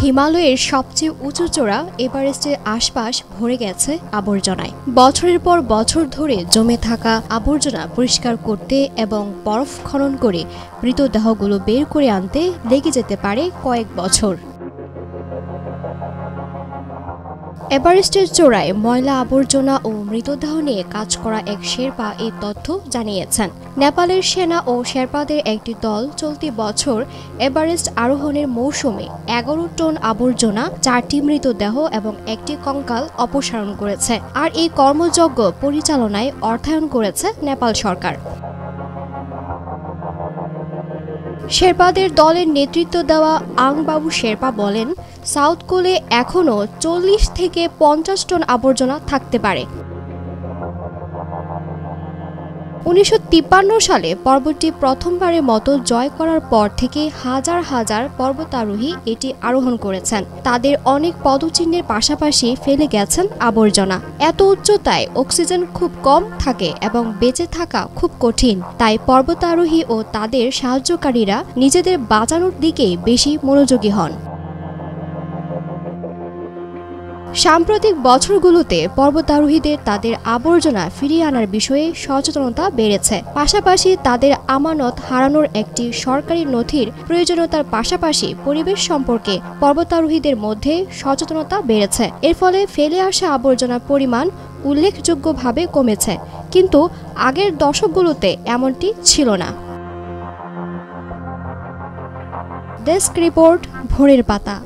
হিমালয়ের সবচেয়ে উঁচু চূড়া এভারেস্টের আশপাশ ভরে গেছে আবর্জনায়। বছরের পর বছর ধরে জমে থাকা আবর্জনা পরিষ্কার করতে এবং বরফ খনন করে মৃতদেহগুলো বের করে আনতে লেগে যেতে পারে কয়েক বছর। এভারেস্টের চূড়ায় ময়লা আবর্জনা ও মৃতদেহ নিয়ে কাজ করা এক শেরপা এই তথ্য জানিয়েছেন। নেপালের সেনা ও শেরপাদের একটি দল চলতি বছর এভারেস্ট আরোহণের মৌসুমে 11 টন আবর্জনা, 4টি মৃতদেহ এবং একটি কঙ্কাল অপসারণ করেছে। আর এই কর্মযজ্ঞ পরিচালনায় অর্থায়ন করেছে নেপাল সরকার। শেরপাদের দলের নেতৃত্ব দেওয়া আংবাবু শেরপা বলেন, সাউথ কোলে এখনও 40 থেকে 50 টন আবর্জনা থাকতে পারে। 1953 সালে পর্বতটি প্রথমবারের মতো জয় করার পর থেকে হাজার হাজার পর্বতারোহী এটি আরোহণ করেছেন। তাদের অনেক পদচিহ্নের পাশাপাশি ফেলে গেছেন আবর্জনা। এত উচ্চতায় অক্সিজেন খুব কম থাকে এবং বেঁচে থাকা খুব কঠিন, তাই পর্বতারোহী ও তাদের সাহায্যকারীরা নিজেদের বাঁচানোর দিকেই বেশি মনোযোগী হন। সাম্প্রতিক বছরগুলোতে পর্বতারোহীদের তাদের আবর্জনা ফিরিয়ে আনার বিষয়ে সচেতনতা বেড়েছে। পাশাপাশি তাদের আমানত হারানোর একটি সরকারি নথির প্রয়োজনীয়তার পাশাপাশি পরিবেশ সম্পর্কে পর্বতারোহীদের মধ্যে সচেতনতা বেড়েছে। এর ফলে ফেলে আসা আবর্জনার পরিমাণ উল্লেখযোগ্যভাবে কমেছে, কিন্তু আগের দশকগুলোতে এমনটি ছিল না। ডেস্ক রিপোর্ট, ভোরের পাতা।